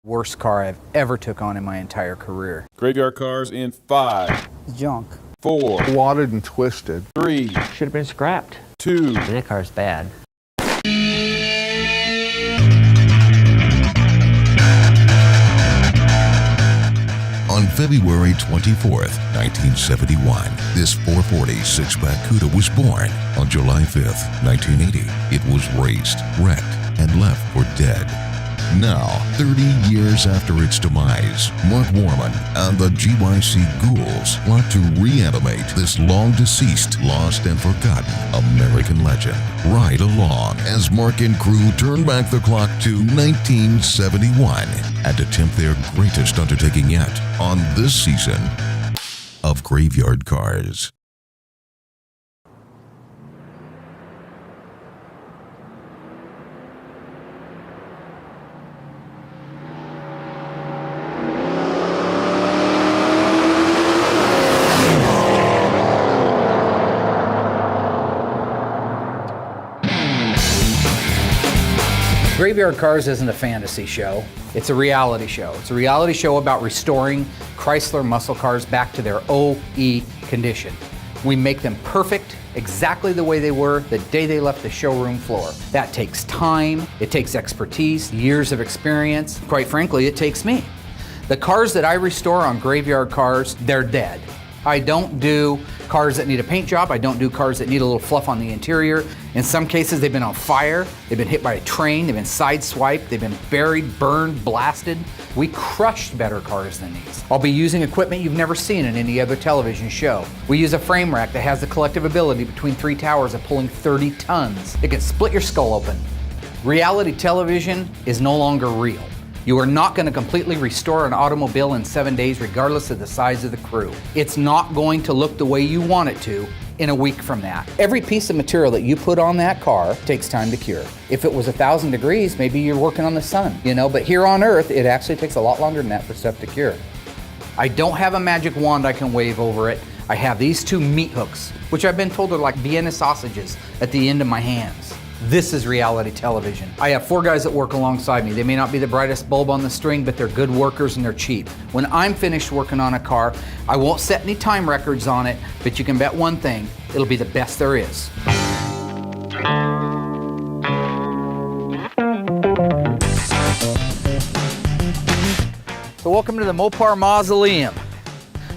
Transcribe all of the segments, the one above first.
Worst car I've ever took on in my entire career. Graveyard Cars in 5, Junk. 4, Wadded and twisted. 3, Should have been scrapped. 2. That car's bad. On February 24th, 1971, this 440 six-pack Cuda was born. On July 5th, 1980, it was raced, wrecked, and left for dead. Now, 30 years after its demise, Mark Warman and the GYC Ghouls plot to reanimate this long-deceased, lost and forgotten American legend. Ride along as Mark and crew turn back the clock to 1971 and attempt their greatest undertaking yet on this season of Graveyard Cars. Graveyard Cars isn't a fantasy show, it's a reality show. It's a reality show about restoring Chrysler muscle cars back to their OE condition. We make them perfect, exactly the way they were the day they left the showroom floor. That takes time, it takes expertise, years of experience. Quite frankly, it takes me. The cars that I restore on Graveyard Cars, they're dead. I don't do cars that need a paint job. I don't do cars that need a little fluff on the interior. In some cases, they've been on fire. They've been hit by a train. They've been sideswiped. They've been buried, burned, blasted. We crushed better cars than these. I'll be using equipment you've never seen in any other television show. We use a frame rack that has the collective ability between 3 towers of pulling 30 tons. It can split your skull open. Reality television is no longer real. You are not going to completely restore an automobile in 7 days regardless of the size of the crew. It's not going to look the way you want it to in a week from that. Every piece of material that you put on that car takes time to cure. If it was 1,000 degrees, maybe you're working on the sun, but here on Earth, it actually takes a lot longer than that for stuff to cure. I don't have a magic wand I can wave over it. I have these 2 meat hooks, which I've been told are like Vienna sausages at the end of my hands. This is reality television. I have 4 guys that work alongside me. They may not be the brightest bulb on the string, but they're good workers and they're cheap. When I'm finished working on a car, I won't set any time records on it, but you can bet one thing, it'll be the best there is. So welcome to the Mopar Mausoleum.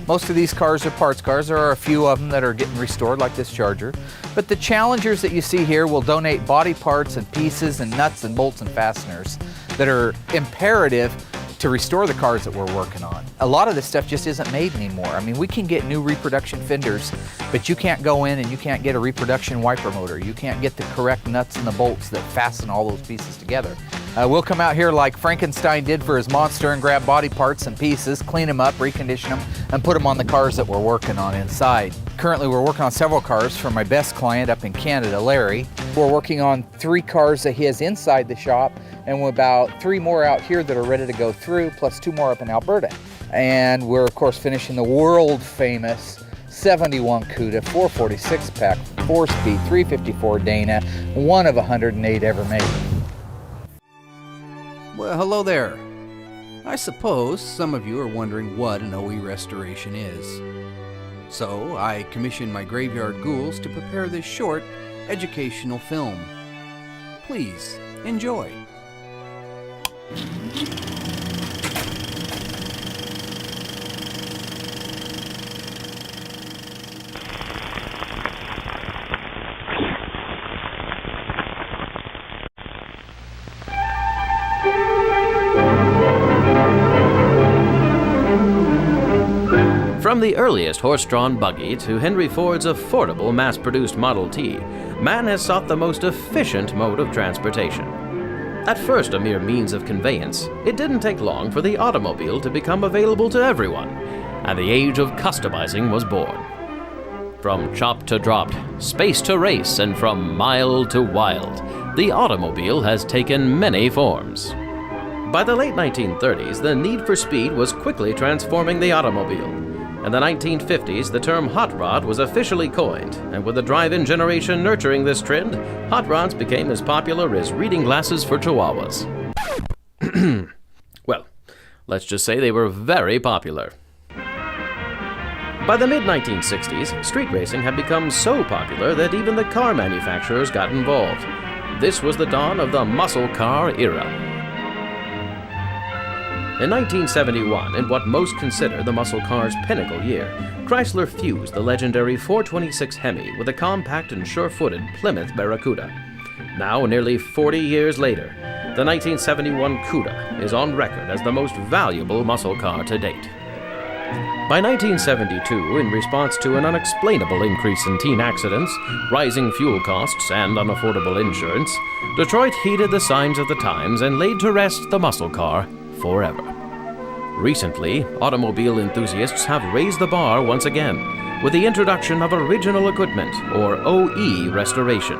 Most of these cars are parts cars. There are a few of them that are getting restored, like this Charger. But the Challengers that you see here will donate body parts and pieces and nuts and bolts and fasteners that are imperative to restore the cars that we're working on. A lot of this stuff just isn't made anymore. I mean, we can get new reproduction fenders, but you can't go in and you can't get a reproduction wiper motor. You can't get the correct nuts and the bolts that fasten all those pieces together. We'll come out here like Frankenstein did for his monster and grab body parts and pieces, clean them up, recondition them, and put them on the cars that we're working on inside. Currently, we're working on several cars for my best client up in Canada, Larry. We're working on 3 cars that he has inside the shop, and about 3 more out here that are ready to go through, plus 2 more up in Alberta. And we're, of course, finishing the world-famous 71 Cuda 446 pack, 4-speed, 354 Dana, one of 108 ever made. Well, hello there. I suppose some of you are wondering what an OE restoration is. So I commissioned my Graveyard Ghouls to prepare this short, educational film. Please, enjoy. From the earliest horse-drawn buggy to Henry Ford's affordable mass-produced Model T, man has sought the most efficient mode of transportation. At first a mere means of conveyance, it didn't take long for the automobile to become available to everyone, and the age of customizing was born. From chop to dropped, space to race, and from mild to wild, the automobile has taken many forms. By the late 1930s, the need for speed was quickly transforming the automobile. In the 1950s, the term hot rod was officially coined, and with the drive-in generation nurturing this trend, hot rods became as popular as reading glasses for chihuahuas. Well, Let's just say they were very popular. By the mid-1960s, street racing had become so popular that even the car manufacturers got involved. This was the dawn of the muscle car era. In 1971, in what most consider the muscle car's pinnacle year, Chrysler fused the legendary 426 Hemi with a compact and sure-footed Plymouth Barracuda. Now, nearly 40 years later, the 1971 Cuda is on record as the most valuable muscle car to date. By 1972, in response to an unexplainable increase in teen accidents, rising fuel costs, and unaffordable insurance, Detroit heeded the signs of the times and laid to rest the muscle car forever. Recently, automobile enthusiasts have raised the bar once again with the introduction of original equipment, or OE restoration.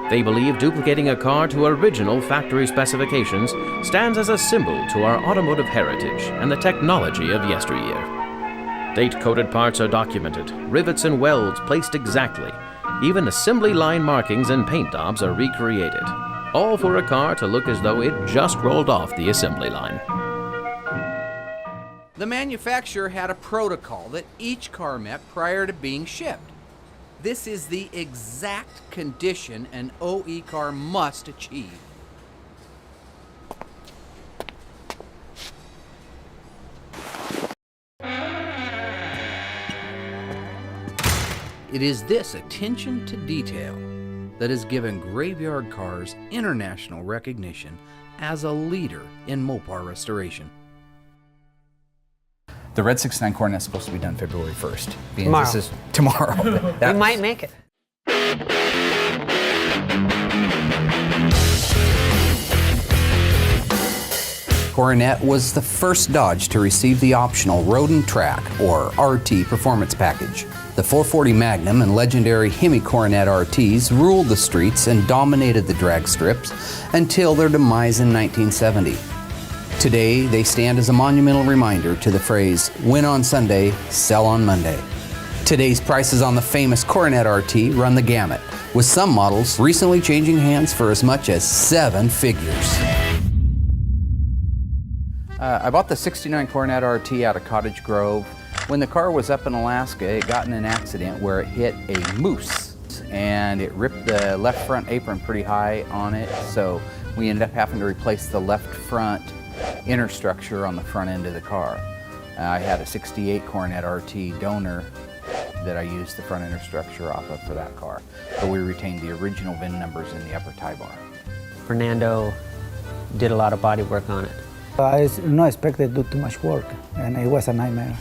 They believe duplicating a car to original factory specifications stands as a symbol to our automotive heritage and the technology of yesteryear. Date-coded parts are documented, rivets and welds placed exactly. Even assembly line markings and paint daubs are recreated, all for a car to look as though it just rolled off the assembly line. The manufacturer had a protocol that each car met prior to being shipped. This is the exact condition an OE car must achieve. It is this attention to detail that has given Graveyard Carz international recognition as a leader in Mopar restoration. The Red 69 Coronet is supposed to be done February 1st. Tomorrow. This is tomorrow. We might make it. Coronet was the first Dodge to receive the optional Road and Track, or RT, performance package. The 440 Magnum and legendary Hemi Coronet RTs ruled the streets and dominated the drag strips until their demise in 1970. Today, they stand as a monumental reminder to the phrase, win on Sunday, sell on Monday. Today's prices on the famous Coronet RT run the gamut, with some models recently changing hands for as much as 7 figures. I bought the 69 Coronet RT out of Cottage Grove. When the car was up in Alaska, it got in an accident where it hit a moose and it ripped the left front apron pretty high on it, so we ended up having to replace the left front inner structure on the front end of the car. I had a 68 Coronet RT donor that I used the front inner structure off of for that car, but we retained the original VIN numbers in the upper tie bar. Fernando did a lot of body work on it. I not expected to do too much work, and it was a nightmare.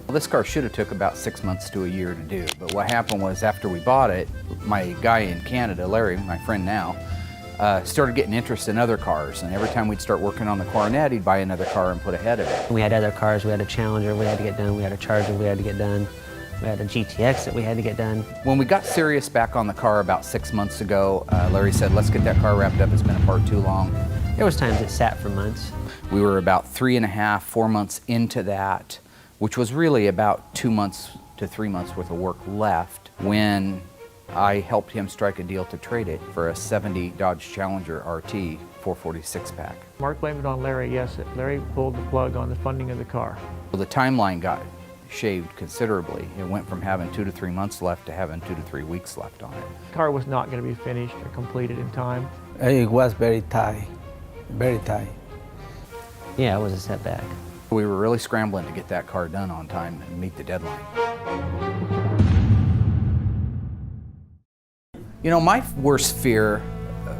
Well, this car should have took about 6 months to a year to do, but what happened was after we bought it, my guy in Canada, Larry, my friend now, started getting interest in other cars, and every time we'd start working on the Coronet, he'd buy another car and put ahead of it. We had other cars. We had a Challenger we had to get done. We had a Charger we had to get done. We had a GTX that we had to get done. When we got serious back on the car about 6 months ago, Larry said, let's get that car wrapped up. It's been apart too long. There was times it sat for months. We were about 3.5, 4 months into that, which was really about 2 months to 3 months worth of work left when I helped him strike a deal to trade it for a 70 Dodge Challenger RT 446 pack. Mark blamed it on Larry, yes. Larry pulled the plug on the funding of the car. Well, the timeline got shaved considerably. It went from having 2 to 3 months left to having 2 to 3 weeks left on it. The car was not going to be finished or completed in time. It was very tight, very tight. Yeah, it was a setback. We were really scrambling to get that car done on time and meet the deadline. You know, my worst fear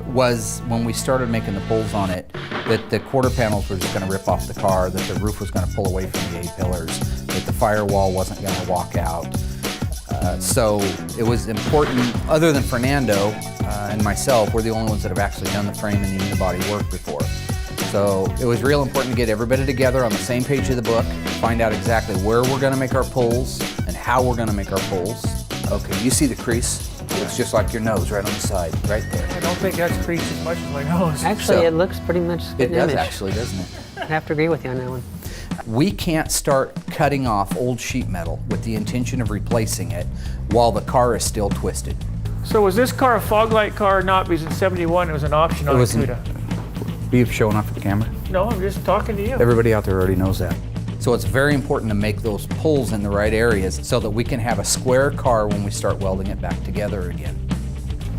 was when we started making the pulls on it, that the quarter panels were just going to rip off the car, that the roof was going to pull away from the A-pillars, that the firewall wasn't going to walk out. So it was important, other than Fernando and myself, we're the only ones that have actually done the frame and the unibody work before. So it was real important to get everybody together on the same page of the book, find out exactly where we're going to make our pulls and how we're going to make our pulls. Okay, you see the crease? It's just like your nose right on the side, right there. I don't think that's creased as much as my nose. Actually, So- it looks pretty much It good does image. actually, doesn't it? I have to agree with you on that one. We can't start cutting off old sheet metal with the intention of replacing it while the car is still twisted. So was this car a fog light car or not? Because in '71 it was an option on It was a Cuda. Are you showing off for the camera? No, I'm just talking to you. Everybody out there already knows that. So it's very important to make those pulls in the right areas so that we can have a square car when we start welding it back together again.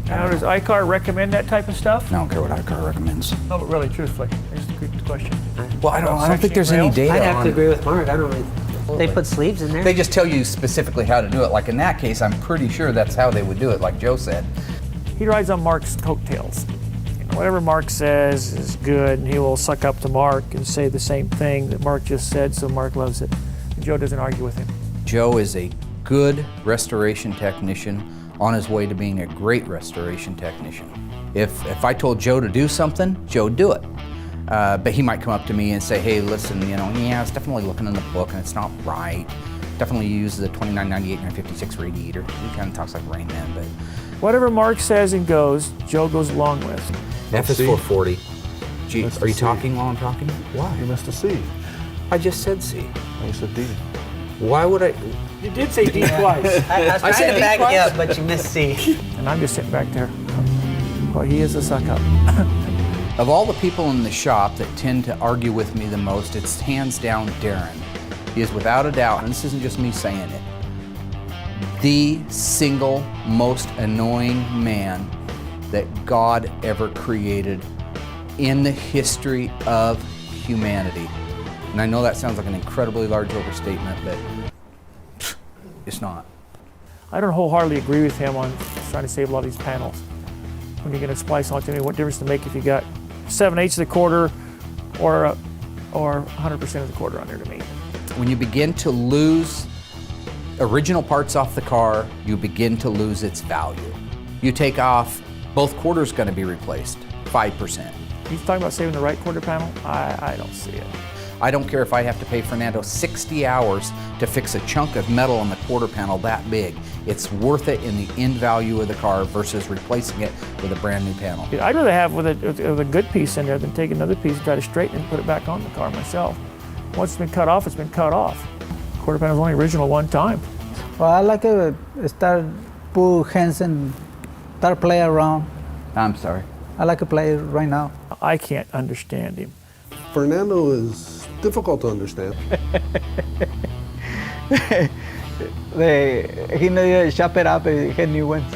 Now, does iCar recommend that type of stuff? I don't care what iCar recommends. No, but really, truthfully, here's the good question. Well, I don't think there's any rails? data I'd have on to it. agree with Mark. I don't really. They put sleeves in there. They just tell you specifically how to do it. Like in that case, I'm pretty sure that's how they would do it, like Joe said. He rides on Mark's coattails. You know, whatever Mark says is good, and he will suck up to Mark and say the same thing that Mark just said, so Mark loves it. And Joe doesn't argue with him. Joe is a good restoration technician on his way to being a great restoration technician. If I told Joe to do something, Joe would do it. But he might come up to me and say, hey, listen, you know, yeah, it's definitely looking in the book and it's not right. Definitely use the 2998 956 radiator. He kind of talks like Rain Man, but. Whatever Mark says and goes, Joe goes along with. F is 440. G, Missed are you a C. talking while I'm talking? Why? You missed a C. I just said C. I said D. Why would I? You did say D twice. I was trying to back you up, but you missed C. And I'm just sitting back there. Well, he is a suck up. Of all the people in the shop that tend to argue with me the most, it's hands down Darren. He is without a doubt, and this isn't just me saying it, the single most annoying man that God ever created in the history of humanity. And I know that sounds like an incredibly large overstatement, but it's not. I don't wholeheartedly agree with him on trying to save a lot of these panels. When you're going to splice onto me, what difference does it make if you got 7/8 of the quarter or 100% of the quarter on there to me? When you begin to lose original parts off the car, you begin to lose its value. You take off, both quarters going to be replaced, 5%. He's talking about saving the right quarter panel? I don't see it. I don't care if I have to pay Fernando 60 hours to fix a chunk of metal on the quarter panel that big. It's worth it in the end value of the car versus replacing it with a brand new panel. I'd rather have with a good piece in there than take another piece and try to straighten it and put it back on the car myself. Once it's been cut off, it's been cut off. Quarter panel's only original one time. Well, I like to start put hands and start play around. I'm sorry. I like to play right now. I can't understand him. Fernando is difficult to understand. He needed to chop it up and get new ones.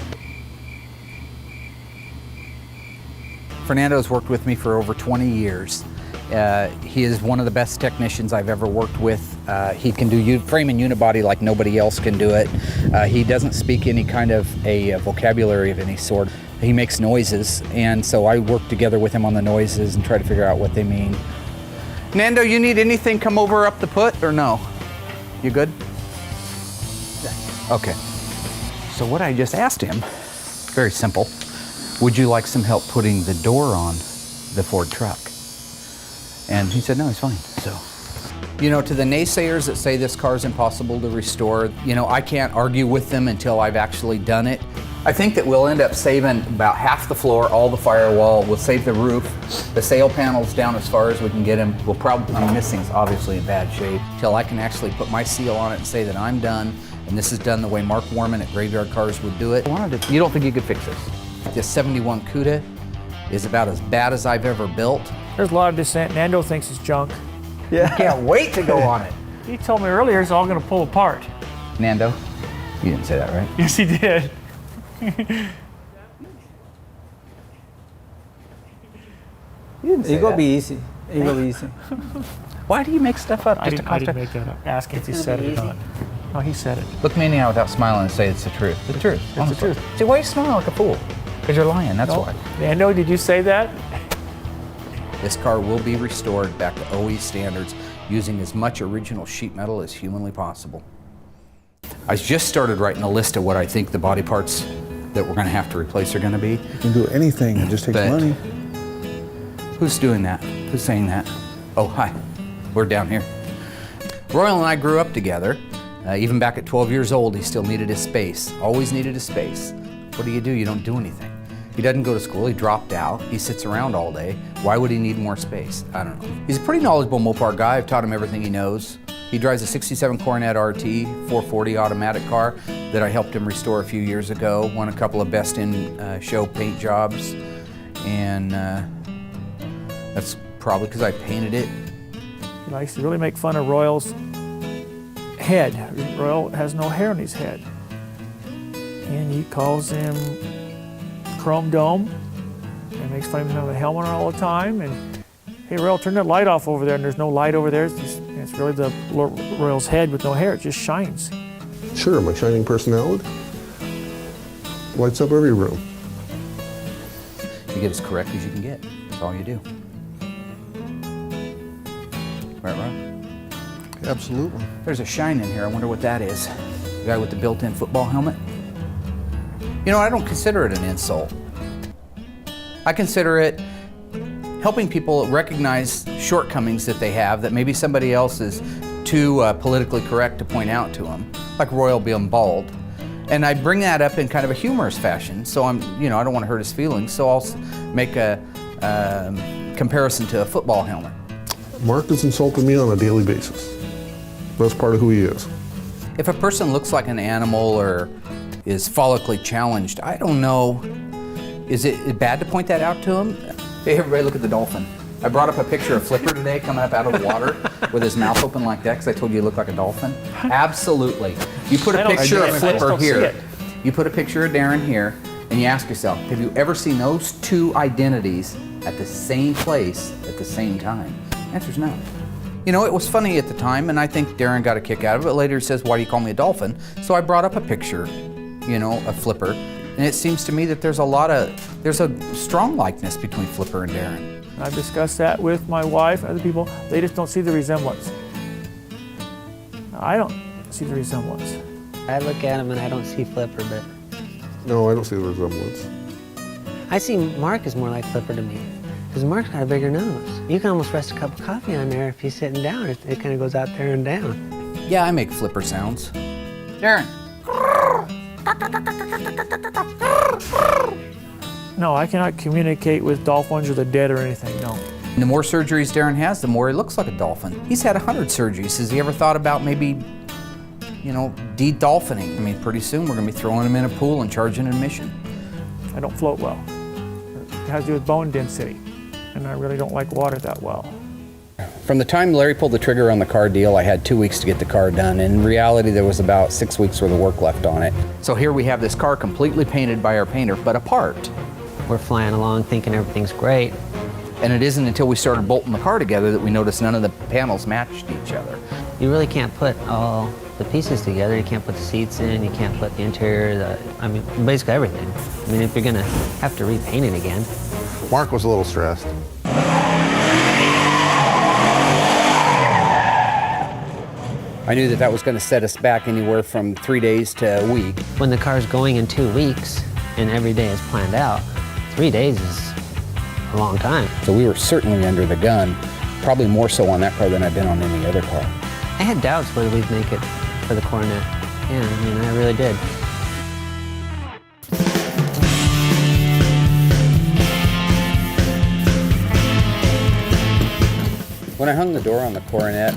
Fernando's worked with me for over 20 years. He is one of the best technicians I've ever worked with. He can do frame and unibody like nobody else can do it. He doesn't speak any kind of a vocabulary of any sort. He makes noises, and so I work together with him on the noises and try to figure out what they mean. Nando, you need anything come over up the put or no? You good? Okay. So what I just asked him, very simple, would you like some help putting the door on the Ford truck? And he said, no, he's fine. So, you know, to the naysayers that say this car is impossible to restore, you know, I can't argue with them until I've actually done it. I think that we'll end up saving about half the floor, all the firewall. We'll save the roof, the sail panels down as far as we can get them. We'll probably, missing's obviously in bad shape, till I can actually put my seal on it and say that I'm done, and this is done the way Mark Warman at Graveyard Cars would do it. You don't think you could fix this? This 71 Cuda is about as bad as I've ever built. There's a lot of dissent. Nando thinks it's junk. I can't wait to go on it. He told me earlier it's all going to pull apart. Nando, you didn't say that, right? Yes, he did. You didn't say It gonna that. be easy. It gonna be easy. Why do you make stuff up? I didn't make that up. Ask if he said it or not. No, he said it. Look me in the eye without smiling and say it's the truth. The truth. It's the truth. See, why are you smiling like a fool? Because you're lying, that's why. Nando, did you say that? This car will be restored back to OE standards using as much original sheet metal as humanly possible. I just started writing a list of what I think the body parts that we're going to have to replace are going to be. You can do anything, it just takes But- money. Who's doing that? Who's saying that? Oh, hi. We're down here. Royal and I grew up together. Even back at 12 years old, he still needed his space. Always needed his space. What do? You don't do anything. He doesn't go to school, he dropped out. He sits around all day. Why would he need more space? I don't know. He's a pretty knowledgeable Mopar guy. I've taught him everything he knows. He drives a 67 Coronet RT 440 automatic car that I helped him restore a few years ago. Won a couple of best in show paint jobs. And That's probably because I painted it. He likes to really make fun of Royal's head. Royal has no hair on his head. And he calls him Chrome Dome and makes fun of him having a helmet on all the time. And hey, Royal, turn that light off over there, and there's no light over there. It's really the Royal's head with no hair. It just shines. Sure, my shining personality lights up every room. You get as correct as you can get. That's all you do. Right, Ron? Absolutely. There's a shine in here. I wonder what that is. The guy with the built-in football helmet? You know, I don't consider it an insult. I consider it helping people recognize shortcomings that they have that maybe somebody else is too politically correct to point out to them, like Royal being bald. And I bring that up in kind of a humorous fashion, so I don't want to hurt his feelings, so I'll make a comparison to a football helmet. Mark has insulted me on a daily basis. That's part of who he is. If a person looks like an animal or is follically challenged, I don't know, is it bad to point that out to him? Hey, everybody look at the dolphin. I brought up a picture of Flipper today coming up out of the water with his mouth open like that because I told you he looked like a dolphin. Absolutely. You put a picture of Flipper here. You put a picture of Darren here and you ask yourself, have you ever seen those two identities at the same place at the same time? The answer's no. You know, it was funny at the time, and I think Darren got a kick out of it. Later he says, why do you call me a dolphin? So I brought up a picture, you know, of Flipper, and it seems to me that there's a strong likeness between Flipper and Darren. I've discussed that with my wife and other people. They just don't see the resemblance. I don't see the resemblance. I look at him and I don't see Flipper, but No, I don't see the resemblance. I see Mark is more like Flipper to me. Because Mark's got a bigger nose. You can almost rest a cup of coffee on there if he's sitting down. It kind of goes out there and down. Yeah, I make Flipper sounds. Darren. No, I cannot communicate with dolphins or the dead or anything, no. And the more surgeries Darren has, the more he looks like a dolphin. He's had 100 surgeries. Has he ever thought about maybe, you know, de-dolphining? I mean, pretty soon we're going to be throwing him in a pool and charging admission. I don't float well. It has to do with bone density, and I really don't like water that well. From the time Larry pulled the trigger on the car deal, I had 2 weeks to get the car done. In reality, there was about 6 weeks worth of work left on it. So here we have this car completely painted by our painter, but apart. We're flying along thinking everything's great. And it isn't until we started bolting the car together that we noticed none of the panels matched each other. You really can't put all the pieces together. You can't put the seats in, you can't put the interior, basically everything. I mean, if you're gonna have to repaint it again. Mark was a little stressed. I knew that was going to set us back anywhere from 3 days to a week. When the car's going in 2 weeks and every day is planned out, 3 days is a long time. So we were certainly under the gun, probably more so on that car than I've been on any other car. I had doubts whether we'd make it for the Coronet. Yeah, I mean, I really did. When I hung the door on the Coronet,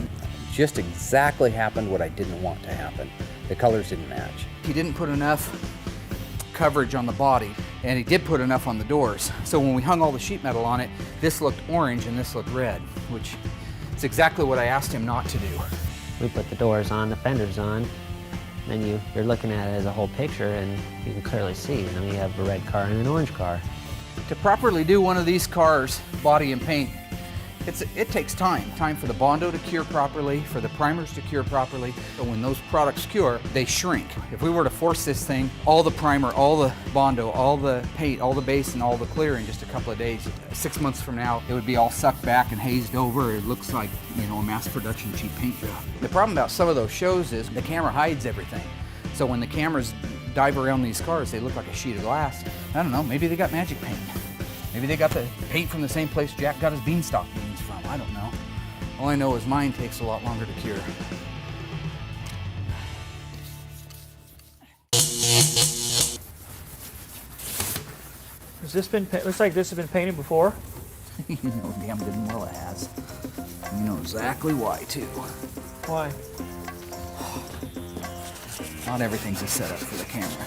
just exactly happened what I didn't want to happen. The colors didn't match. He didn't put enough coverage on the body, and he did put enough on the doors. So when we hung all the sheet metal on it, this looked orange and this looked red, which is exactly what I asked him not to do. We put the doors on, the fenders on, then you're looking at it as a whole picture, and you can clearly see. I mean, you have a red car and an orange car. To properly do one of these cars, body and paint, it takes time for the Bondo to cure properly, for the primers to cure properly. So when those products cure, they shrink. If we were to force this thing, all the primer, all the Bondo, all the paint, all the base, and all the clear in just a couple of days, 6 months from now, it would be all sucked back and hazed over. It looks like, you know, a mass production cheap paint job. The problem about some of those shows is the camera hides everything. So when the cameras dive around these cars, they look like a sheet of glass. I don't know, maybe they got magic paint. Maybe they got the paint from the same place Jack got his beanstalk beans from. I don't know. All I know is mine takes a lot longer to cure. Has this been, looks like this has been painted before? You know damn good and well it has. You know exactly why, too. Why? Not everything's a setup for the camera.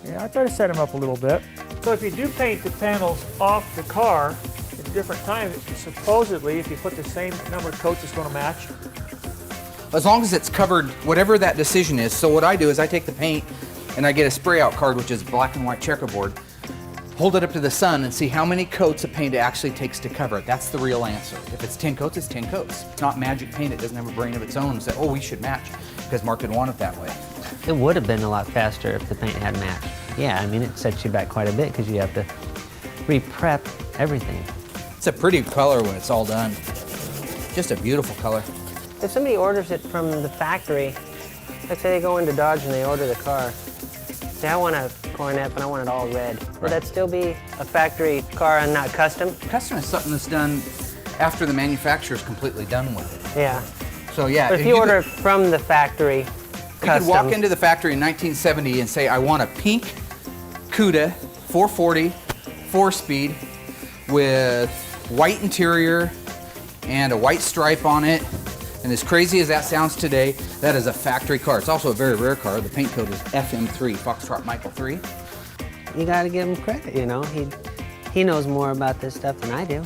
Yeah, I try to set them up a little bit. So if you do paint the panels off the car, it different times. Supposedly, if you put the same number of coats, it's going to match. As long as it's covered, whatever that decision is. So what I do is I take the paint and I get a spray out card, which is black and white checkerboard, hold it up to the sun and see how many coats of paint it actually takes to cover it. That's the real answer. If it's 10 coats, it's 10 coats. It's not magic paint. It doesn't have a brain of its own and say, oh, we should match, because Mark didn't want it that way. It would have been a lot faster if the paint had matched. Yeah, I mean, it sets you back quite a bit because you have to re-prep everything. It's a pretty color when it's all done. Just a beautiful color. If somebody orders it from the factory, like say they go into Dodge and they order the car, say I want a Coronet, but I want it all red. Would that still be a factory car and not custom? Custom is something that's done after the manufacturer's completely done with it. Yeah. So yeah. But if you order it from the factory, custom. You could walk into the factory in 1970 and say, I want a pink Cuda 440 4-speed with white interior and a white stripe on it. And as crazy as that sounds today, that is a factory car. It's also a very rare car. The paint code is FM3, Foxtrot Michael 3. You gotta give him credit, you know. He knows more about this stuff than I do.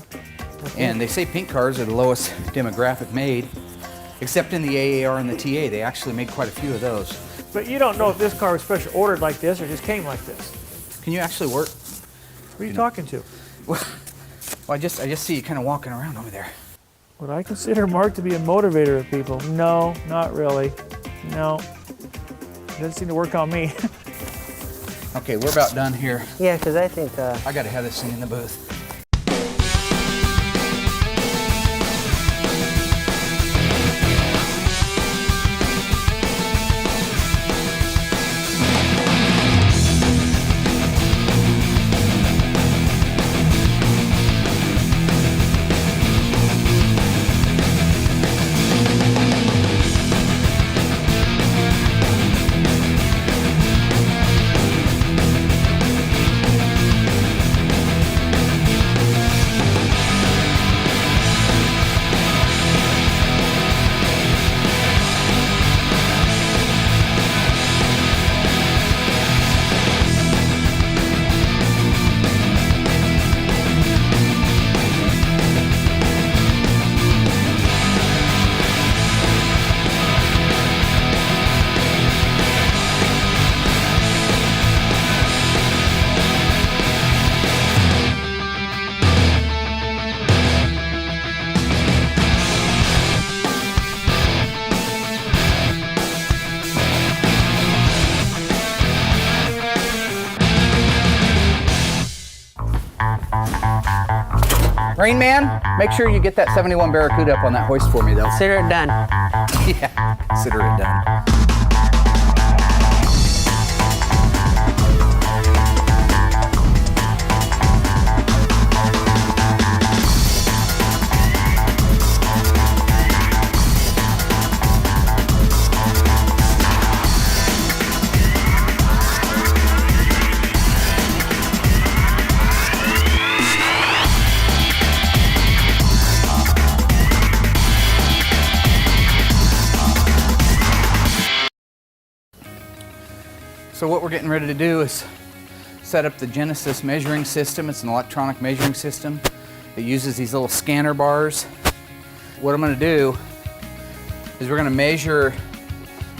And they say pink cars are the lowest demographic made, except in the AAR and the TA. They actually made quite a few of those. But you don't know if this car was special ordered like this or just came like this. Can you actually work? Who are you talking to? Well, I just see you kind of walking around over there. Would I consider Mark to be a motivator of people? No, not really. No. Doesn't seem to work on me. Okay, we're about done here. Yeah, because I think... I gotta have this thing in the booth. Rain Man, make sure you get that 71 Barracuda up on that hoist for me, though. Consider it done. Yeah, consider it done. So what we're getting ready to do is set up the Genesis measuring system. It's an electronic measuring system. It uses these little scanner bars. What I'm going to do is we're going to measure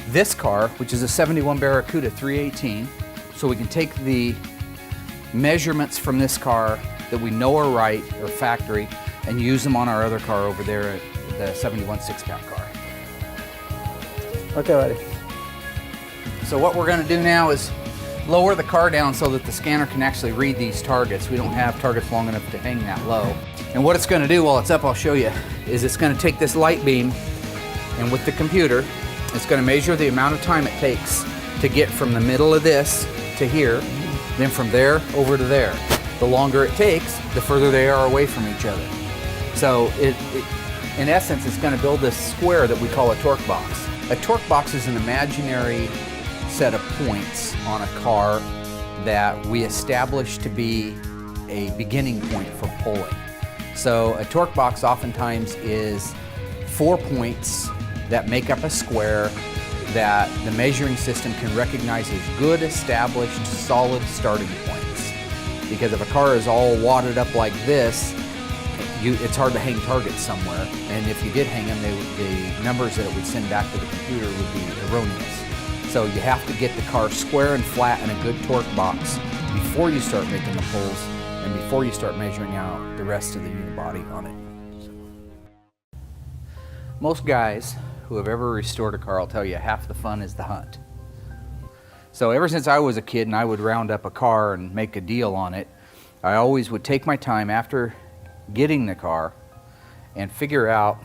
this car, which is a 71 Barracuda 318, so we can take the measurements from this car that we know are right, or factory, and use them on our other car over there at the 71 six-pack car. Okay, buddy. So what we're going to do now is lower the car down so that the scanner can actually read these targets. We don't have targets long enough to hang that low. And what it's going to do while it's up, I'll show you, is it's going to take this light beam, and with the computer, it's going to measure the amount of time it takes to get from the middle of this to here, then from there over to there. The longer it takes, the further they are away from each other. So in essence, it's going to build this square that we call a torque box. A torque box is an imaginary set of points on a car that we establish to be a beginning point for pulling. So a torque box oftentimes is 4 points that make up a square that the measuring system can recognize as good, established, solid starting points. Because if a car is all wadded up like this, it's hard to hang targets somewhere, and if you did hang them, the numbers that it would send back to the computer would be erroneous. So you have to get the car square and flat in a good torque box before you start making the pulls and before you start measuring out the rest of the unibody on it. Most guys who have ever restored a car will tell you half the fun is the hunt. So ever since I was a kid and I would round up a car and make a deal on it, I always would take my time after getting the car and figure out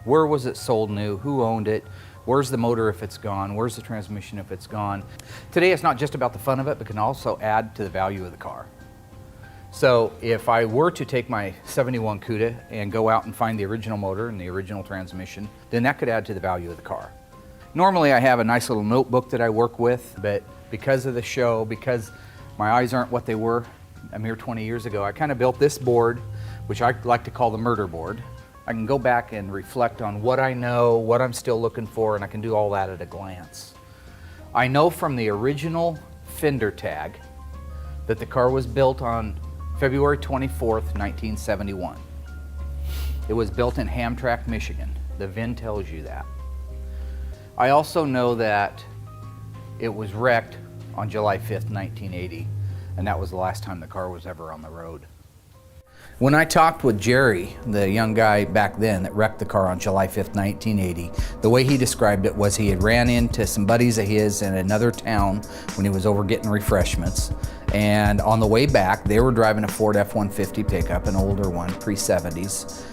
where was it sold new, who owned it, where's the motor if it's gone, where's the transmission if it's gone. Today it's not just about the fun of it, but can also add to the value of the car. So if I were to take my 71 Cuda and go out and find the original motor and the original transmission, then that could add to the value of the car. Normally I have a nice little notebook that I work with, but because of the show, because my eyes aren't what they were a mere 20 years ago, I kind of built this board, which I like to call the murder board. I can go back and reflect on what I know, what I'm still looking for, and I can do all that at a glance. I know from the original fender tag that the car was built on February 24th, 1971. It was built in Hamtramck, Michigan. The VIN tells you that. I also know that it was wrecked on July 5th, 1980, and that was the last time the car was ever on the road. When I talked with Jerry, the young guy back then that wrecked the car on July 5th, 1980, the way he described it was he had ran into some buddies of his in another town when he was over getting refreshments. And on the way back, they were driving a Ford F-150 pickup, an older one, pre-70s.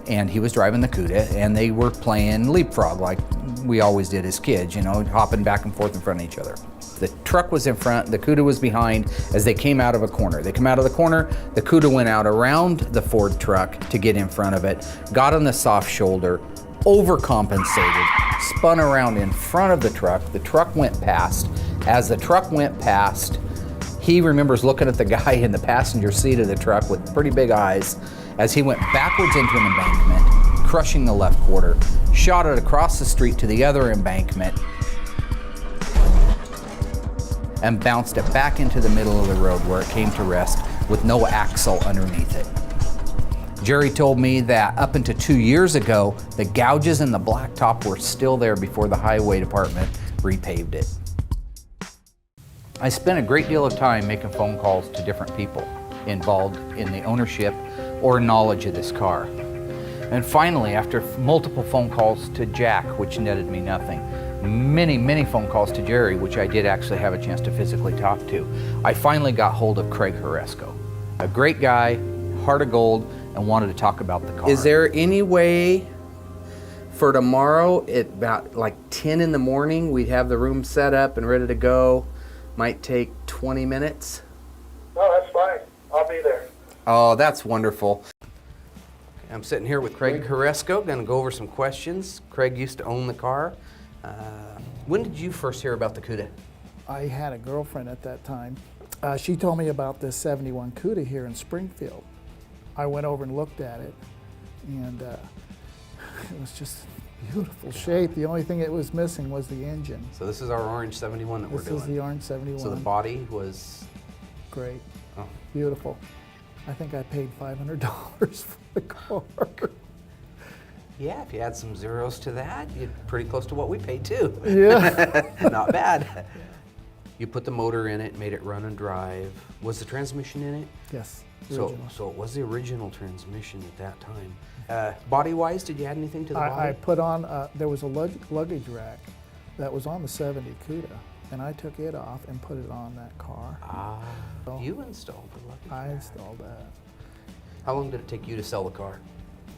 And he was driving the Cuda, and they were playing leapfrog like we always did as kids, you know, hopping back and forth in front of each other. The truck was in front, the Cuda was behind as they came out of a corner. They come out of the corner, the Cuda went out around the Ford truck to get in front of it, got on the soft shoulder, overcompensated, spun around in front of the truck went past. As the truck went past, he remembers looking at the guy in the passenger seat of the truck with pretty big eyes as he went backwards into an embankment, crushing the left quarter, shot it across the street to the other embankment, and bounced it back into the middle of the road where it came to rest with no axle underneath it. Jerry told me that up until 2 years ago, the gouges in the blacktop were still there before the highway department repaved it. I spent a great deal of time making phone calls to different people involved in the ownership or knowledge of this car. And finally, after multiple phone calls to Jack, which netted me nothing, many phone calls to Jerry, which I did actually have a chance to physically talk to, I finally got hold of Craig Horesco, a great guy, heart of gold, and wanted to talk about the car. Is there any way for tomorrow at about like 10 in the morning, we'd have the room set up and ready to go? Might take 20 minutes. No, that's fine. I'll be there. Oh, that's wonderful. I'm sitting here with Craig Horesco, gonna go over some questions. Craig used to own the car. When did you first hear about the Cuda? I had a girlfriend at that time. She told me about this 71 Cuda here in Springfield. I went over and looked at it, and it was just beautiful shape. The only thing it was missing was the engine. So this is our orange 71 that we're doing. This is the orange 71. So the body was? Great. Oh. Beautiful. I think I paid $500 for the car. Yeah, if you add some zeros to that, you're pretty close to what we paid too. Yeah. Not bad. You put the motor in it, made it run and drive. Was the transmission in it? Yes. So it was the original transmission at that time. Body-wise, did you add anything to the body? I put on, there was a luggage rack that was on the 70 Cuda, and I took it off and put it on that car. Ah, So you installed the luggage I rack. installed that. How long did it take you to sell the car?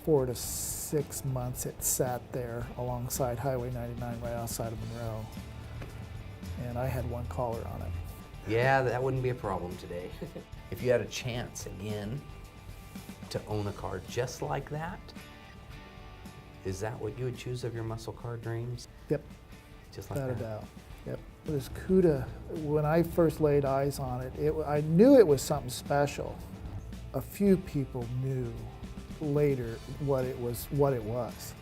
4 to 6 months it sat there alongside Highway 99 right outside of Monroe. And I had one caller on it. Yeah, that wouldn't be a problem today. If you had a chance again to own a car just like that, is that what you would choose of your muscle car dreams? Yep. Just like Without a that? doubt. Yep. This Cuda, when I first laid eyes on it, I knew it was something special. A few people knew later what it was.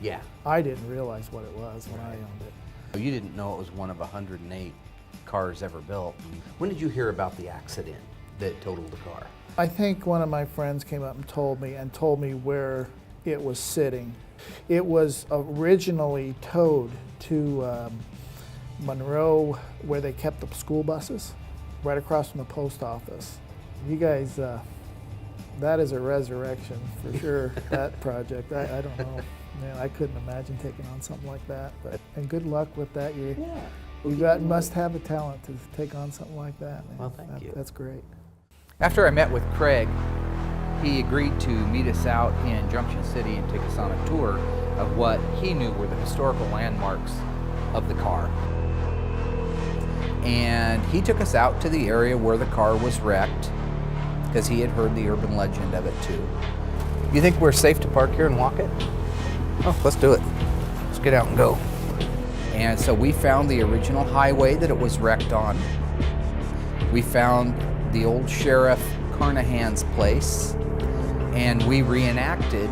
Yeah. I didn't realize what it was when I owned it. You didn't know it was one of 108 cars ever built. When did you hear about the accident? that totaled the car? I think one of my friends came up and told me where it was sitting. It was originally towed to Monroe, where they kept the school buses, right across from the post office. You guys, that is a resurrection for sure, that project. I don't know. Man, I couldn't imagine taking on something like that. And good luck with that. You must have the talent to take on something like that, man. Well, thank you. That's great. After I met with Craig, he agreed to meet us out in Junction City and take us on a tour of what he knew were the historical landmarks of the car. And he took us out to the area where the car was wrecked, because he had heard the urban legend of it too. You think we're safe to park here and walk it? Oh, let's do it. Let's get out and go. And so we found the original highway that it was wrecked on. We found the old Sheriff Carnahan's place, and we reenacted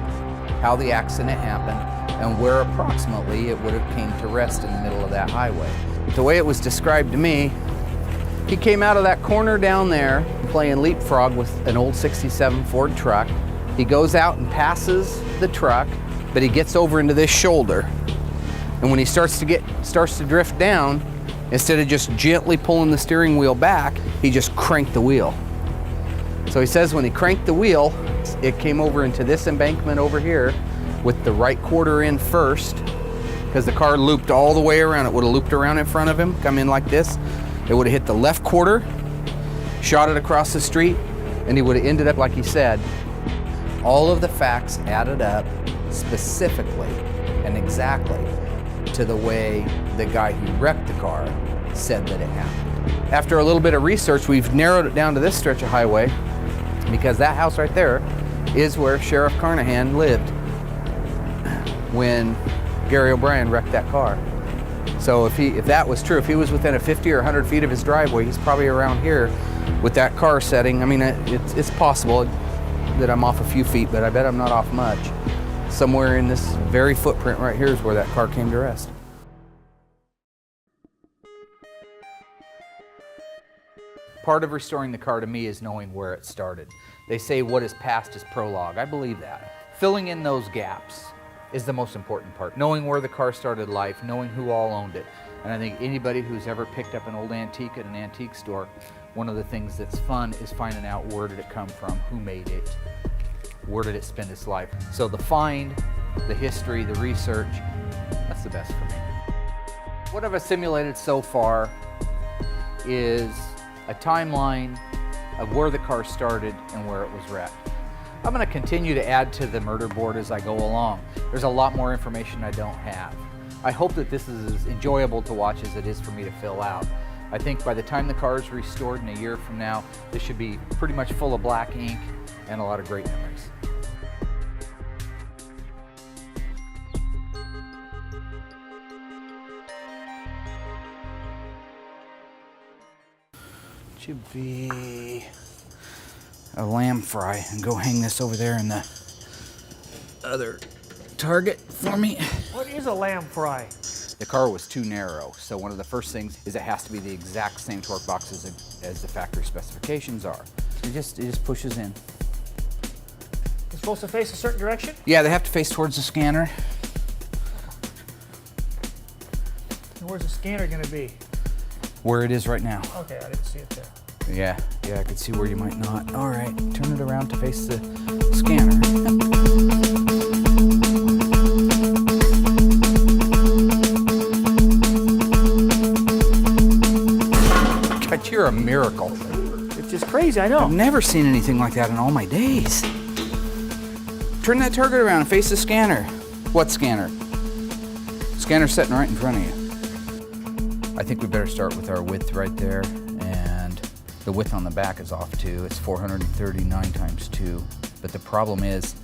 how the accident happened and where approximately it would have came to rest in the middle of that highway. The way it was described to me, he came out of that corner down there playing leapfrog with an old 67 Ford truck. He goes out and passes the truck, but he gets over into this shoulder. And when he starts to drift down, instead of just gently pulling the steering wheel back, he just cranked the wheel. So he says when he cranked the wheel, it came over into this embankment over here with the right quarter in first, because the car looped all the way around. It would have looped around in front of him, come in like this. It would have hit the left quarter, shot it across the street, and he would have ended up like he said. All of the facts added up specifically and exactly to the way the guy who wrecked the car said that it happened. After a little bit of research, we've narrowed it down to this stretch of highway, because that house right there is where Sheriff Carnahan lived when Gary O'Brien wrecked that car. So if that was true, if he was within a 50 or 100 feet of his driveway, he's probably around here with that car setting. I mean, it's possible that I'm off a few feet, but I bet I'm not off much. Somewhere in this very footprint right here is where that car came to rest. Part of restoring the car to me is knowing where it started. They say what is past is prologue. I believe that. Filling in those gaps is the most important part. Knowing where the car started life, knowing who all owned it. And I think anybody who's ever picked up an old antique at an antique store, one of the things that's fun is finding out where did it come from, who made it, where did it spend its life. So the find, the history, the research, that's the best for me. What I've simulated so far is a timeline of where the car started and where it was wrecked. I'm going to continue to add to the murder board as I go along. There's a lot more information I don't have. I hope that this is as enjoyable to watch as it is for me to fill out. I think by the time the car is restored in a year from now, this should be pretty much full of black ink and a lot of great memories. Should be a lamb fry, and go hang this over there in the other target for me. What is a lamb fry? The car was too narrow, so one of the first things is it has to be the exact same torque box as the factory specifications are. It just pushes in. It's supposed to face a certain direction? Yeah, they have to face towards the scanner. And where's the scanner going to be? Where it is right now. Okay, I didn't see it there. Yeah, I could see where you might not. All right, turn it around to face the scanner. God, you're a miracle. It's just crazy, I know. I've never seen anything like that in all my days. Turn that target around and face the scanner. What scanner? Scanner's sitting right in front of you. I think we better start with our width right there, and the width on the back is off too. It's 439 times 2. But the problem is,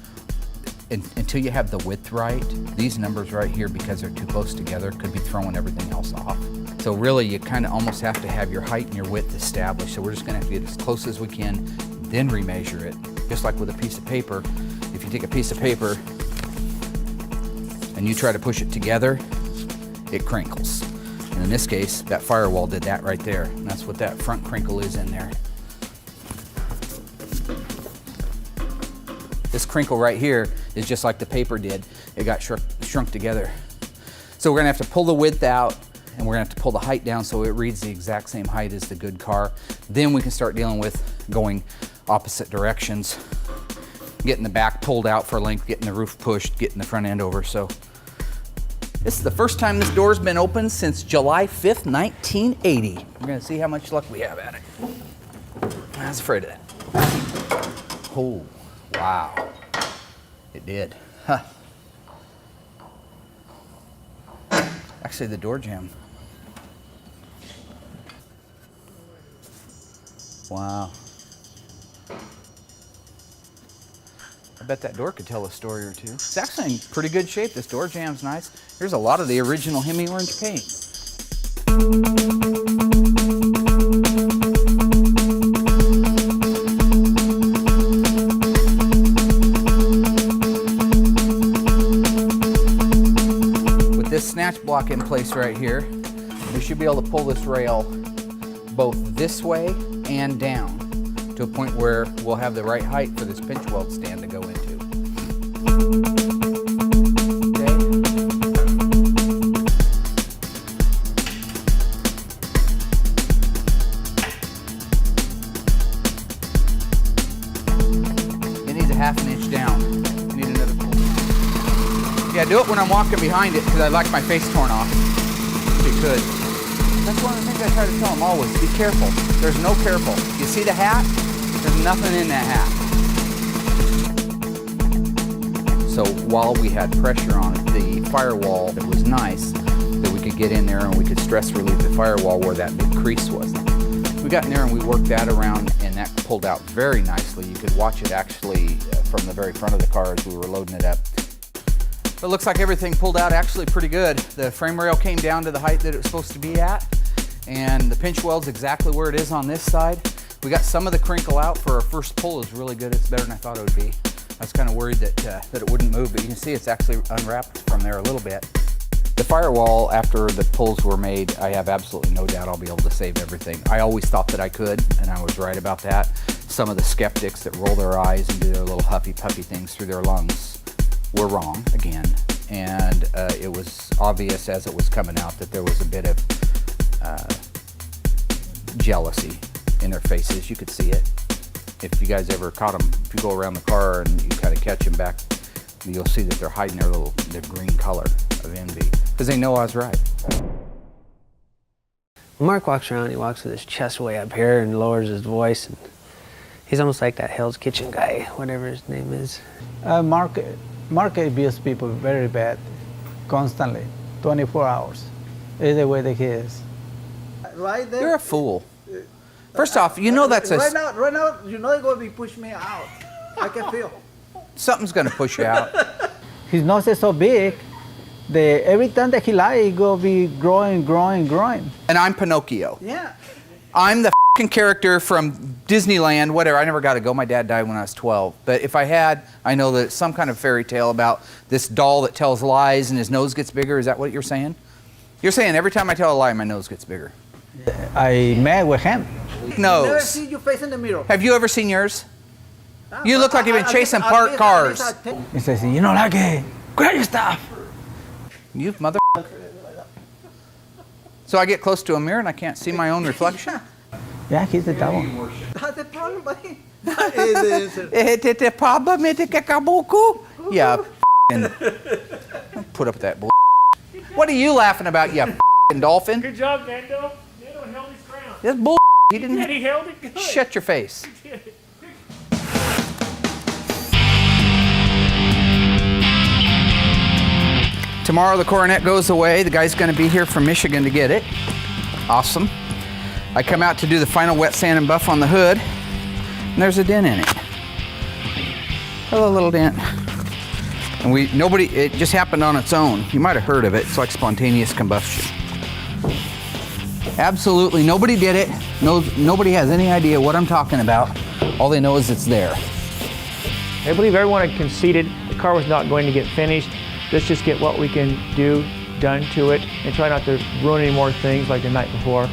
until you have the width right, these numbers right here, because they're too close together, could be throwing everything else off. So really, you kind of almost have to have your height and your width established. So we're just going to have to get as close as we can, then remeasure it. Just like with a piece of paper, if you take a piece of paper and you try to push it together, it crinkles. And in this case, that Firewall did that right there. And that's what that front crinkle is in there. This crinkle right here is just like the paper did. It got shrunk together. So we're gonna have to pull the width out, and we're gonna have to pull the height down so it reads the exact same height as the good car. Then we can start dealing with going opposite directions, getting the back pulled out for length, getting the roof pushed, getting the front end over. So this is the first time this door's been open since July 5th, 1980. We're gonna see how much luck we have at it. I was afraid of that. Oh, wow. It did. Huh. Actually, the door jamb. Wow. I bet that door could tell a story or two. It's actually in pretty good shape. This door jamb's nice. Here's a lot of the original Hemi orange paint. With this snatch block in place right here, we should be able to pull this rail both this way and down to a point where we'll have the right height for this pinch weld stand to go into. Okay. It needs a ½ inch down. You need another pull. Yeah, do it when I'm walking behind it because I like my face torn off. If you could. That's one of the things I try to tell them always, be careful. There's no careful. You see the hat? There's nothing in that hat. So while we had pressure on it, the firewall, it was nice that we could get in there and we could stress relieve the firewall where that big crease was. We got in there and we worked that around and that pulled out very nicely. You could watch it actually from the very front of the car as we were loading it up. But it looks like everything pulled out actually pretty good. The frame rail came down to the height that it was supposed to be at, and the pinch weld's exactly where it is on this side. We got some of the crinkle out for our first pull. Is really good. It's better than I thought it would be. I was kind of worried that it wouldn't move, but you can see it's actually unwrapped from there a little bit. The firewall, after the pulls were made, I have absolutely no doubt I'll be able to save everything. I always thought that I could, and I was right about that. Some of the skeptics that roll their eyes and do their little huffy puffy things through their lungs were wrong again, and it was obvious as it was coming out that there was a bit of jealousy in their faces. You could see it. If you guys ever caught them, if you go around the car and you kind of catch them back, you'll see that they're hiding their green color of envy because they know I was right. Mark walks around, he walks with his chest way up here and lowers his voice. And he's almost like that Hell's Kitchen guy, whatever his name is. Mark abuse people very bad, constantly, 24 hours. Is the way that he is. Right there. You're a fool. First off, you know that's right now, you know you're going to be pushing me out. I can feel. Something's going to push you out. His nose is so big that every time that he lies, he's going to be growing. And I'm Pinocchio. Yeah. I'm the f***ing character from Disneyland, whatever. I never got to go. My dad died when I was 12. But if I had, I know that it's some kind of fairy tale about this doll that tells lies and his nose gets bigger. Is that what you're saying? You're saying every time I tell a lie, my nose gets bigger. I met with him. Nose. Never see your face in the mirror. Have you ever seen yours? You look like you've been chasing parked cars. He says, you don't like it, grab your stuff. You mother. So I get close to a mirror and I can't see my own reflection? Yeah, he's the devil. That's the problem, buddy. The problem is the kakabuku? Yeah, put up with that bull. What are you laughing about, you f***ing dolphin? Good job, Nando. Nando held his ground. That's bull. He didn't. He held it good. Shut your face. Tomorrow the Coronet goes away. The guy's going to be here from Michigan to get it. Awesome. I come out to do the final wet sand and buff on the hood, and there's a dent in it. Hello, little dent. And it just happened on its own. You might have heard of it. It's like spontaneous combustion. Absolutely, nobody did it. Nobody has any idea what I'm talking about. All they know is it's there. I believe everyone had conceded the car was not going to get finished. Let's just get what we can do done to it and try not to ruin any more things like the night before.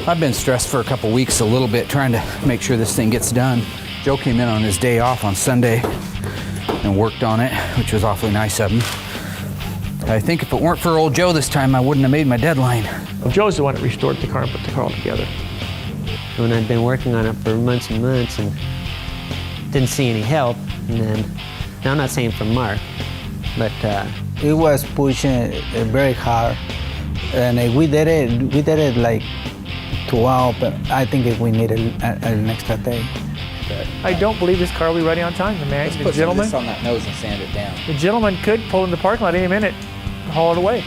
I've been stressed for a couple weeks a little bit trying to make sure this thing gets done. Joe came in on his day off on Sunday. and worked on it, which was awfully nice of him. I think if it weren't for old Joe this time, I wouldn't have made my deadline. Well, Joe's the one that restored the car and put the car all together. When I'd been working on it for months and months and didn't see any help, and then, now I'm not saying from Mark, but It was pushing very hard, and we did it like 2 hours, but I think we needed an extra day. I don't believe this car will be ready on time. The man, the gentleman, on that nose and sand it down. the gentleman could pull in the parking lot any minute, and haul it away.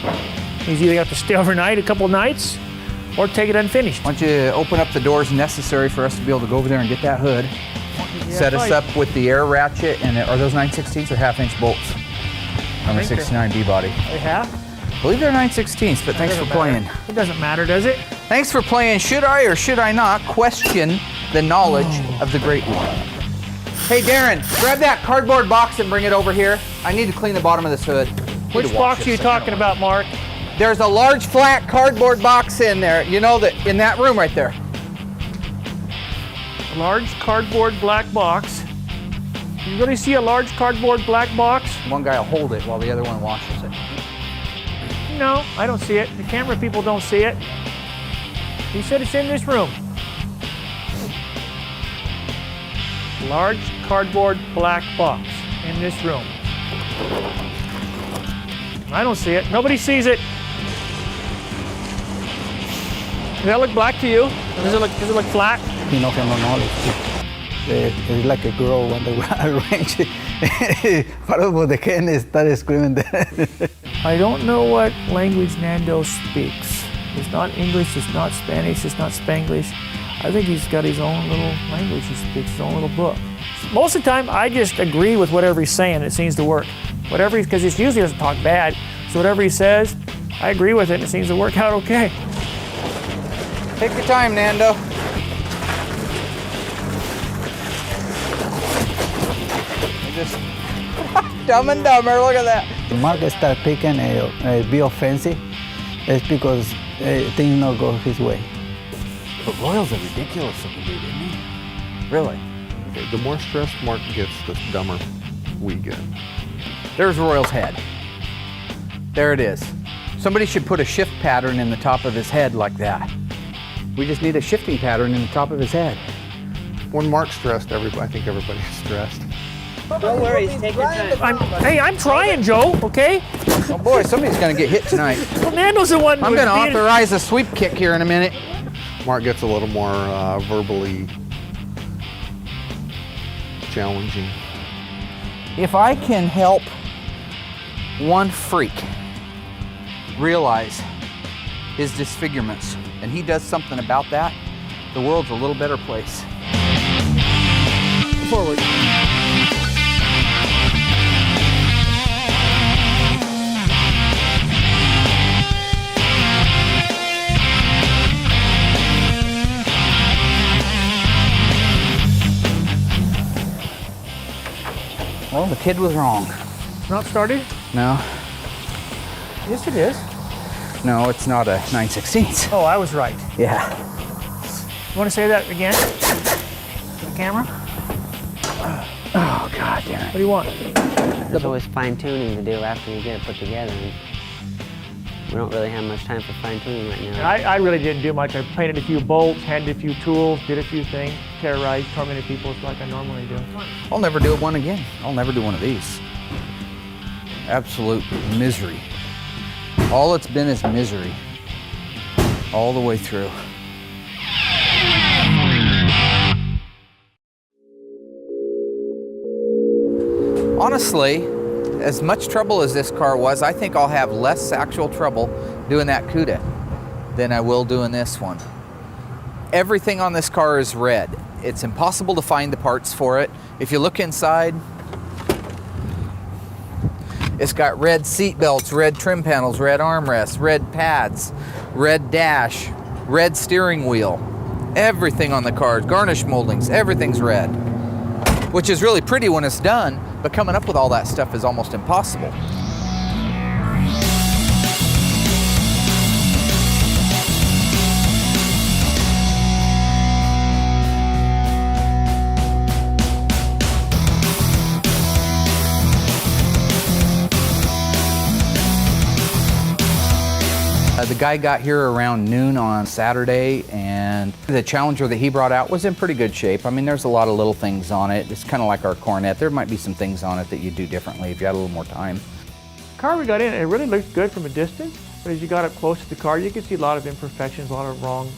He's either got to stay overnight, a couple nights, or take it unfinished. Why don't you open up the doors necessary for us to be able to go over there and get that hood, set us up with the air ratchet, and are those 9/16 or half-inch bolts? On the 69 B-body. They have? I believe they're 9/16, but thanks for playing. It doesn't matter, does it? Thanks for playing. Should I or should I not question the knowledge of the Great One? Hey, Darren, grab that cardboard box and bring it over here. I need to clean the bottom of this hood. Which box are you talking about, Mark? There's a large flat cardboard box in there. You know that in that room right there. A large cardboard black box. You really see a large cardboard black box? One guy will hold it while the other one washes it. No, I don't see it. The camera people don't see it. He said it's in this room. Large cardboard black box in this room. I don't see it. Nobody sees it. Does that look black to you? Does it look flat? You know, from knowledge. It's like a girl on the range. Probably the kid started screaming. I don't know what language Nando speaks. It's not English, it's not Spanish, it's not Spanglish. I think he's got his own little language he speaks, his own little book. Most of the time, I just agree with whatever he's saying. It seems to work. Whatever, because he usually doesn't talk bad. So whatever he says, I agree with it, and it seems to work out okay. Take your time, Nando. Just Dumb and Dumber, look at that. Mark started picking be offensive. It's because things not go his way. But Royal's a ridiculous looking dude, isn't he? Really? Okay, the more stressed Mark gets, the dumber we get. There's Royal's head. There it is. Somebody should put a shift pattern in the top of his head like that. We just need a shifting pattern in the top of his head. When Mark's stressed, I think everybody's stressed. Don't worry, take your time. I'm trying, Joe, okay? Oh boy, somebody's gonna get hit tonight. Well, Nando's the one. I'm gonna authorize a sweep kick here in a minute. Mark gets a little more verbally challenging. If I can help one freak realize his disfigurements, and he does something about that, the world's a little better place. Forward. Well, the kid was wrong. Not started? No. Yes, it is. No, it's not a 9/16. Oh, I was right. Yeah. You want to say that again? To the camera? Oh, God damn it. What do you want? There's always fine-tuning to do after you get it put together. And we don't really have much time for fine-tuning right now. I really didn't do much. I painted a few bolts, handed a few tools, did a few things, terrorized, tormented people like I normally do. I'll never do one again. I'll never do one of these. Absolute misery. All it's been is misery. All the way through. Honestly, as much trouble as this car was, I think I'll have less actual trouble doing that Cuda than I will doing this one. Everything on this car is red. It's impossible to find the parts for it. If you look inside, it's got red seat belts, red trim panels, red armrests, red pads, red dash, red steering wheel. Everything on the car, garnish moldings, everything's red. Which is really pretty when it's done, but coming up with all that stuff is almost impossible. The guy got here around noon on Saturday, and the Challenger that he brought out was in pretty good shape. I mean, there's a lot of little things on it. It's kind of like our Coronet. There might be some things on it that you do differently if you had a little more time. The car we got in, it really looked good from a distance, but as you got up close to the car, you could see a lot of imperfections, a lot of wrong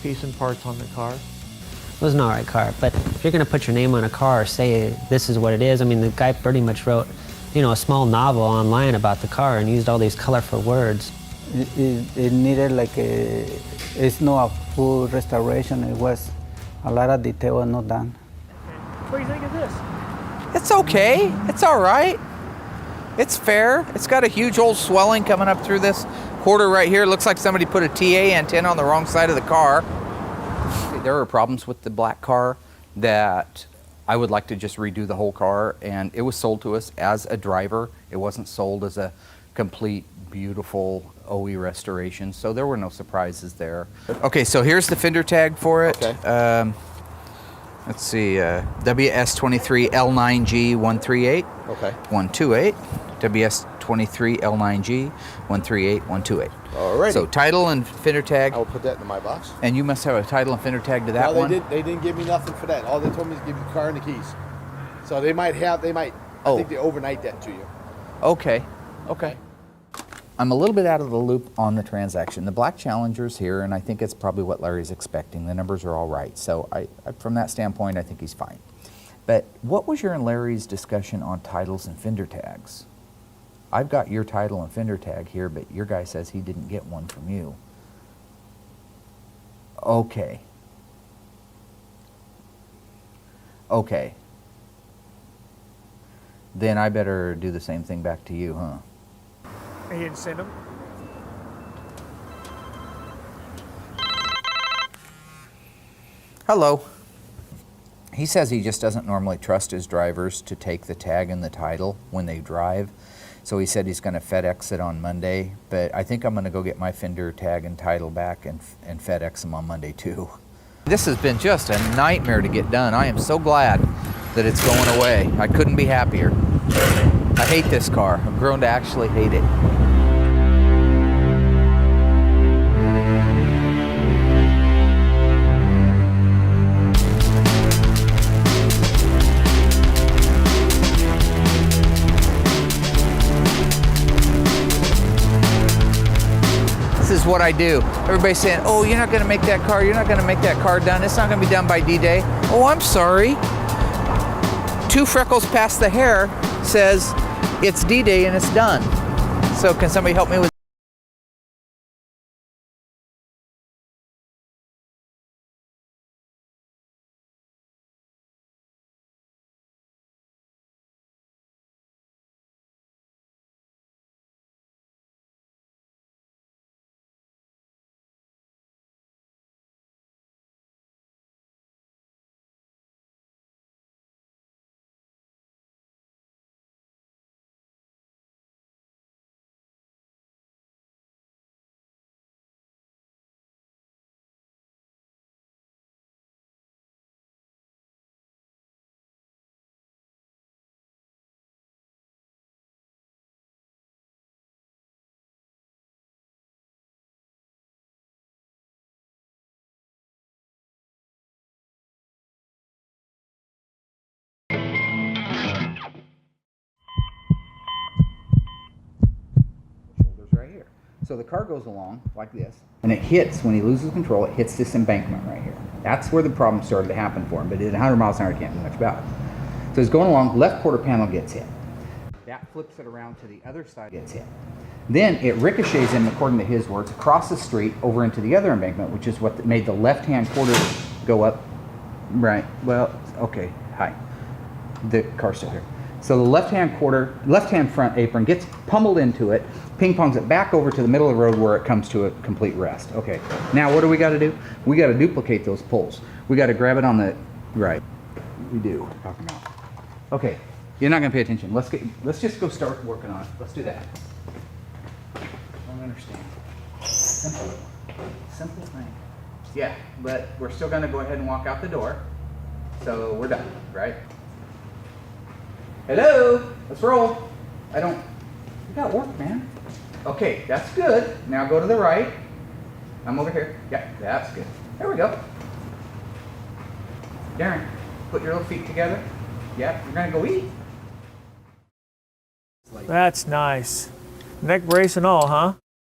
piece and parts on the car. It was an all right car, but if you're going to put your name on a car or say this is what it is, I mean, the guy pretty much wrote, you know, a small novel online about the car and used all these colorful words. It needed like it's not a full restoration. It was a lot of detail was not done. What do you think of this? It's okay. It's all right. It's fair. It's got a huge old swelling coming up through this quarter right here. It looks like somebody put a TA antenna on the wrong side of the car. There are problems with the black car that I would like to just redo the whole car, and it was sold to us as a driver. It wasn't sold as a complete, beautiful OE restoration, so there were no surprises there. Okay, so here's the fender tag for it. Okay. Let's see, WS23L9G138. Okay. 128. WS23L9G 138 128. Alrighty. So title and fender tag. I will put that in my box. And you must have a title and fender tag to that No, one. they didn't give me nothing for that. All they told me is give me the car and the keys. So they might. I think they overnight that to you. Okay. I'm a little bit out of the loop on the transaction. The black Challenger's here, and I think it's probably what Larry's expecting. The numbers are all right. So I from that standpoint, I think he's fine. But what was your and Larry's discussion on titles and fender tags? I've got your title and fender tag here, but your guy says he didn't get one from you. Okay. Then I better do the same thing back to you, huh? And you didn't send them? Hello. He says he just doesn't normally trust his drivers to take the tag and the title when they drive. So he said he's going to FedEx it on Monday, but I think I'm going to go get my fender tag and title back and FedEx them on Monday too. This has been just a nightmare to get done. I am so glad that it's going away. I couldn't be happier. I hate this car. I've grown to actually hate it. This is what I do. Everybody's saying, oh, you're not going to make that car. You're not going to make that car done. It's not going to be done by D-Day. Oh, I'm sorry. 2 freckles past the hair says it's D-Day and it's done. So can somebody help me with right here. So the car goes along like this, and it hits, when he loses control, it hits this embankment right here. That's where the problem started to happen for him, but at 100 miles an hour, he can't do much about it. So he's going along, left quarter panel gets hit. That flips it around to the other side, gets hit. Then it ricochets him, according to his words, across the street over into the other embankment, which is what made the left-hand quarter go up. Right, well, okay, hi. The car's still here. So the left-hand front apron gets pummeled into it, ping-pongs it back over to the middle of the road where it comes to a complete rest. Okay, now what do we got to do? We got to duplicate those pulls. We got to grab it on the right. We do. Talking about. Okay, you're not going to pay attention. Let's just go start working on it. Let's do that. I don't understand. Simple thing. Yeah, but we're still going to go ahead and walk out the door. So we're done, right? Hello, let's roll. You got work, man. Okay, that's good. Now go to the right. I'm over here. Yeah, that's good. There we go. Darren, put your little feet together. Yeah, you're gonna go eat. That's nice. Neck brace and all, huh?